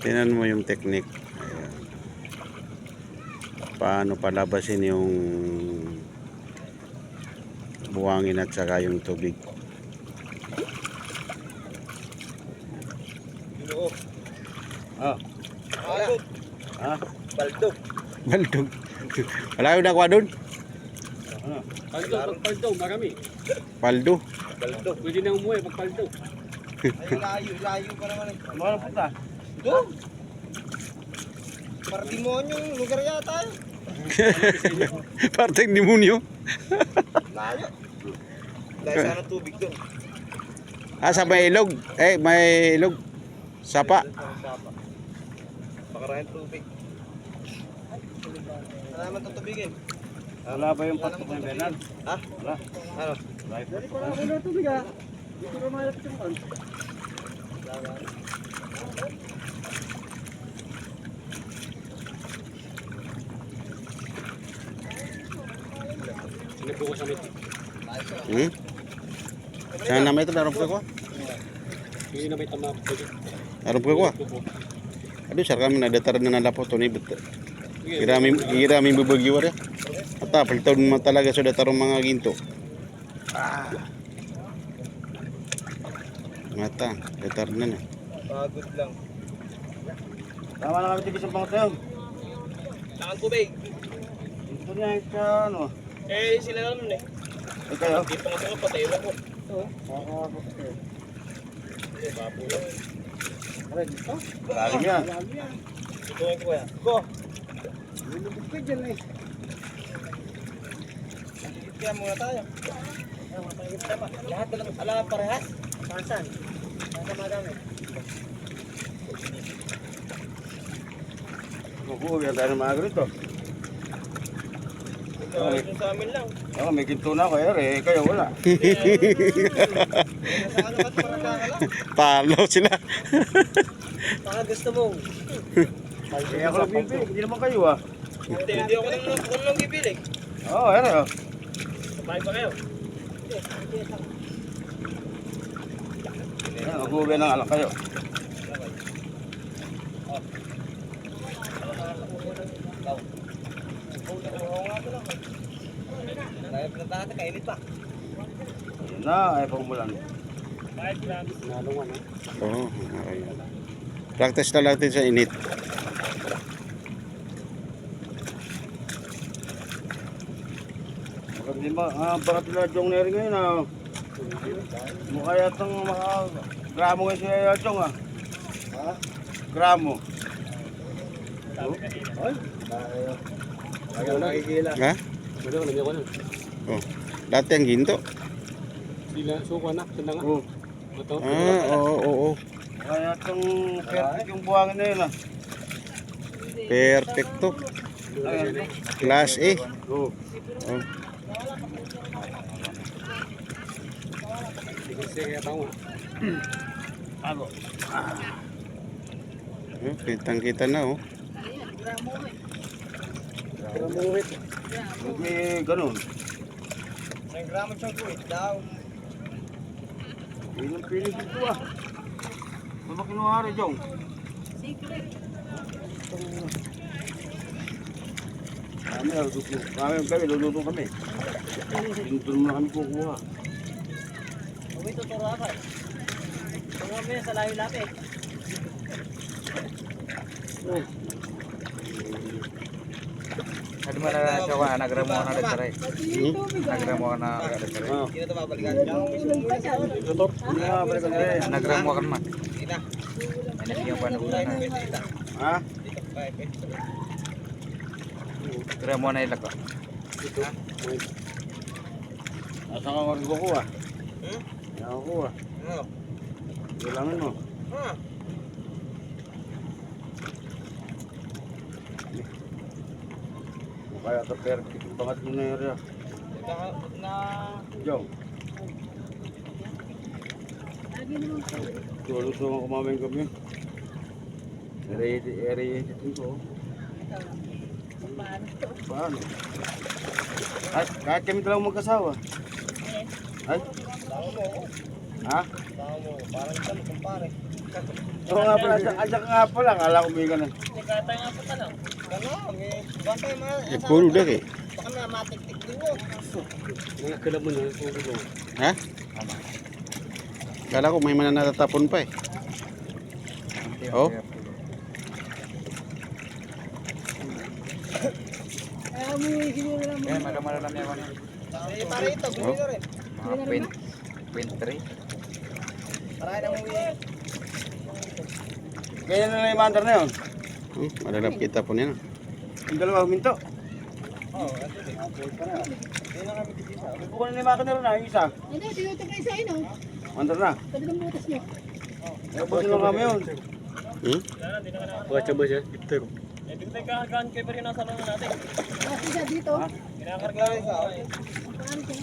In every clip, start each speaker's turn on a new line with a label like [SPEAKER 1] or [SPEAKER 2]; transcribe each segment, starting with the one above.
[SPEAKER 1] Tingnan mo yung technique. Ayan. Paano palabasin yung buhangin at saka yung tubig.
[SPEAKER 2] Ah. Ah.
[SPEAKER 3] Baldog.
[SPEAKER 1] Baldog. Wala yung nakuha doon?
[SPEAKER 2] Paldo, marami.
[SPEAKER 1] Paldo.
[SPEAKER 3] Baldog.
[SPEAKER 2] Pwede na umuwi pag paldo.
[SPEAKER 3] Ay, layo pa naman eh.
[SPEAKER 2] Ano na punta?
[SPEAKER 3] Doon. Partimonyong lugar yata eh.
[SPEAKER 1] Parteng demonyo.
[SPEAKER 3] Layo. Dahil sana tubig doon.
[SPEAKER 1] Ah, sa may ilog. May ilog. Sapa.
[SPEAKER 3] Pakarahin tubig. Ano naman itong tubigin?
[SPEAKER 2] Wala ba yung pasok ng Bernal?
[SPEAKER 3] Ha?
[SPEAKER 2] Wala.
[SPEAKER 3] Ano?
[SPEAKER 2] Wala ko na tubig ah. Hindi ko malapit yung on. Sinipo ko sa mito.
[SPEAKER 1] Saan naman ito? Naroon ko.
[SPEAKER 2] Hindi na may tama ako pwede.
[SPEAKER 1] Naroon ko. Aduh, sar kami nadatar na nalapo to ni bet. Irami bubagyo ya. Ata paltaw mo talaga sa datarong mga ginto. Mata, datar na na.
[SPEAKER 3] Pagod lang.
[SPEAKER 2] Tama na kami tigis ang pangatayon.
[SPEAKER 3] Saan tubig?
[SPEAKER 2] Ito niya sa ano.
[SPEAKER 3] Eh, sila naman eh.
[SPEAKER 2] Ay kayo.
[SPEAKER 3] Hindi pa nga sila patay lang ko.
[SPEAKER 2] Makakabot kayo.
[SPEAKER 3] Eh, babo lang.
[SPEAKER 2] Aray, dito? Lalim yan.
[SPEAKER 3] Ito nga ko kaya. Go!
[SPEAKER 2] Lulubog ka dyan eh.
[SPEAKER 3] Kaya muna tayo. Lahat na lang. Ala, parehas. Saan? Saan ka madami?
[SPEAKER 2] Kukuha tayo ng mga ganito.
[SPEAKER 3] Ito sa amin lang.
[SPEAKER 2] Ako may ginto na ako eh. Kayo wala.
[SPEAKER 3] Sa ano ka para ka lang?
[SPEAKER 1] Palo sila.
[SPEAKER 3] Baka gusto mo.
[SPEAKER 2] Eh ako lang bibig. Hindi naman kayo ah.
[SPEAKER 3] Hindi ako nang gibilig.
[SPEAKER 2] Oo, ere oh.
[SPEAKER 3] Sabay pa kayo.
[SPEAKER 2] Kukuha ng alak kayo.
[SPEAKER 3] Kaya pinatahati, kainit pa.
[SPEAKER 2] Na, ay pagmulan.
[SPEAKER 3] Nalungan eh.
[SPEAKER 1] Oh, okay. Practice na natin sa init.
[SPEAKER 2] Hindi ba, bakit nila Jong Neri ngayon ah. Mukha yatang mga gramo ngayon siya Jong ah. Ha? Gramo. Ay?
[SPEAKER 3] Ayaw nakikila.
[SPEAKER 1] Ha?
[SPEAKER 2] Wala ko lang yun.
[SPEAKER 1] Oh. Dati ang ginto.
[SPEAKER 2] Sila, suka na, sila nga. Ito.
[SPEAKER 1] Oo.
[SPEAKER 2] Mukha yatang perfect yung buhangin na yun ah.
[SPEAKER 1] Perfecto.
[SPEAKER 2] Ayan.
[SPEAKER 1] Class A.
[SPEAKER 2] Oo.
[SPEAKER 1] Oh.
[SPEAKER 2] Sige, tama. Ako.
[SPEAKER 1] Oh, kitang-kita na oh.
[SPEAKER 2] Gramuhit. Hindi ganun.
[SPEAKER 3] Ang gramo siyang kuwit daw.
[SPEAKER 2] Yun ang pinig dito ah. Ano ba kinuha rin, Jong? Kami, luluto kami. Doon muna kami kukuha.
[SPEAKER 3] Uwi, tuturo ako eh. Tungo mo yan sa layo lapit.
[SPEAKER 4] Ada mana coba nagramo na dere. Nagramo na dere.
[SPEAKER 3] Hindi na ito babalikan.
[SPEAKER 2] Tutor? Hindi nga, balik ka rin.
[SPEAKER 4] Nagramo kan mah.
[SPEAKER 3] Hindi na.
[SPEAKER 4] Ini dia panulan.
[SPEAKER 2] Ha?
[SPEAKER 4] Nagramo na ilak.
[SPEAKER 2] Asan ka rin kukuha?
[SPEAKER 3] Hmm?
[SPEAKER 2] Saan ka kukuha?
[SPEAKER 3] Ano?
[SPEAKER 2] Kailangan mo.
[SPEAKER 3] Ha?
[SPEAKER 2] Kaya ito perfect yung bangat mo na area.
[SPEAKER 3] Na...
[SPEAKER 2] Jong. Tulog sa mga kumaming kami. Area ko. Paano? Ay, kahit kami dalawang magkasawa. Ay, Ha?
[SPEAKER 3] Parang ito, kumpare.
[SPEAKER 2] Oo nga pala, andyan nga pala, kala ko may ganun.
[SPEAKER 3] Katay nga pa ka lang. Gano'n, may bantay mga.
[SPEAKER 1] Eh, puro dak eh.
[SPEAKER 3] Baka na matik-tik din mo.
[SPEAKER 2] Mga kilab mo na, puro.
[SPEAKER 1] Ha? Kala ko may mananatatapon pa eh. Oh?
[SPEAKER 4] Yan, madama-dami ako niya.
[SPEAKER 3] Eh, para ito, bumili na rin.
[SPEAKER 4] Mga 23.
[SPEAKER 3] Para na umuwi.
[SPEAKER 2] Kaya na yung mandar na yun.
[SPEAKER 1] Malalap kita po niya.
[SPEAKER 2] Yung dalawa huminto.
[SPEAKER 3] Oo, ito din. Hindi na kami titisa.
[SPEAKER 2] Bukunin na yung makina rin na, yung isa.
[SPEAKER 5] Hindi, tinutok na isa no?
[SPEAKER 2] Mandar na.
[SPEAKER 5] Sabi ng butas niyo.
[SPEAKER 2] Tapos lang kami yun.
[SPEAKER 1] Hmm?
[SPEAKER 3] Eh, di tayo kakagaan kayo pa rin nasa loob natin.
[SPEAKER 5] Tapos isa dito.
[SPEAKER 3] Kinakarga rin sa akin.
[SPEAKER 5] Paano siya?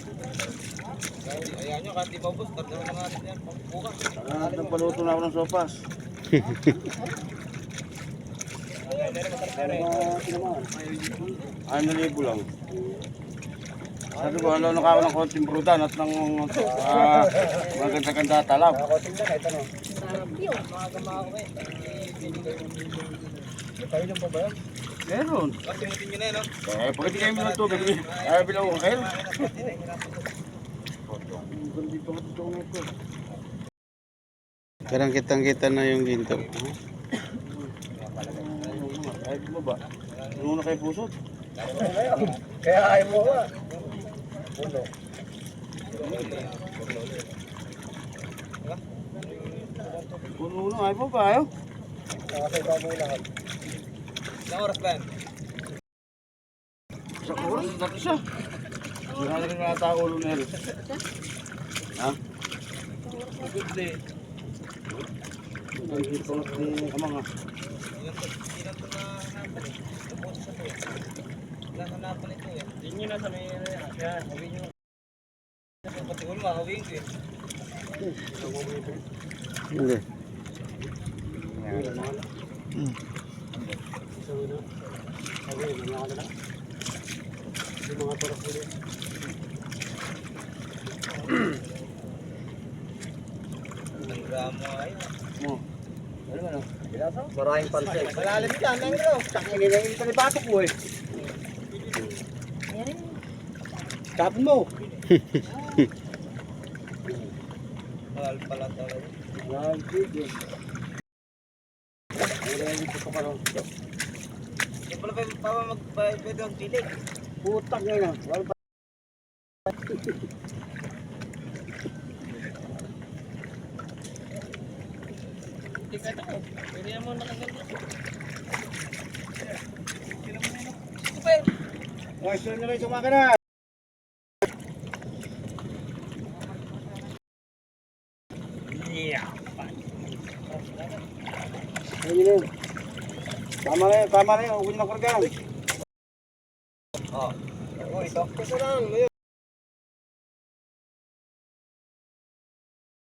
[SPEAKER 3] Ayan nyo, kahit di pa ubos, karga na natin yan. Bukas.
[SPEAKER 2] Nagpaluto na ako ng sopas. Ano libo lang. Sabi ko, ano na ako ng konting brutan at ng maganda-ganda talab. Meron.
[SPEAKER 3] Pinutin nyo na yan, no?
[SPEAKER 2] Eh, pagkati kayo ng tubig, ay bilaw ko kayo.
[SPEAKER 1] Karang kitang-kita na yung ginto.
[SPEAKER 2] Ay, mo ba? Nuna kayo pusot.
[SPEAKER 3] Kaya ayaw mo ba?
[SPEAKER 2] Puno ay mo ba ayaw?
[SPEAKER 3] Nakasay pa mo lahat. Ilang oras ba yan?
[SPEAKER 2] Sa oras, dati siya. Sira na rin nata ulo na rin. Ha?
[SPEAKER 3] Hindi.
[SPEAKER 2] Ang hito ng kamanga.
[SPEAKER 3] Ilan ito na hanapan eh. Tapos sa ito eh. Ilan hanapan ito eh. Hindi nyo na sa may yan. Hawin nyo. Pati ulo hawin ko eh.
[SPEAKER 1] Hindi.
[SPEAKER 3] Ang gramo ay.
[SPEAKER 2] Mo. Ano ano?
[SPEAKER 3] Maraming pansin. Malalim dyan. Ang ilo.
[SPEAKER 2] Takin nila yung panibatok ko eh. Tapon mo.
[SPEAKER 3] Mahal pala talaga.
[SPEAKER 2] Yan, sige. Ayan, ito pa karon.
[SPEAKER 3] Hindi pala pwede magpilit.
[SPEAKER 2] Putak ngayon. Wala pa.
[SPEAKER 3] Hindi ka ito. Pwede mo nakaganda. Super!
[SPEAKER 2] Moisture na rin sa makina.
[SPEAKER 3] Yeah.
[SPEAKER 2] Ayun yun. Tama na yun. Huwag nyo na kargaan.
[SPEAKER 3] Oh. Oh, ito. Kasi lang.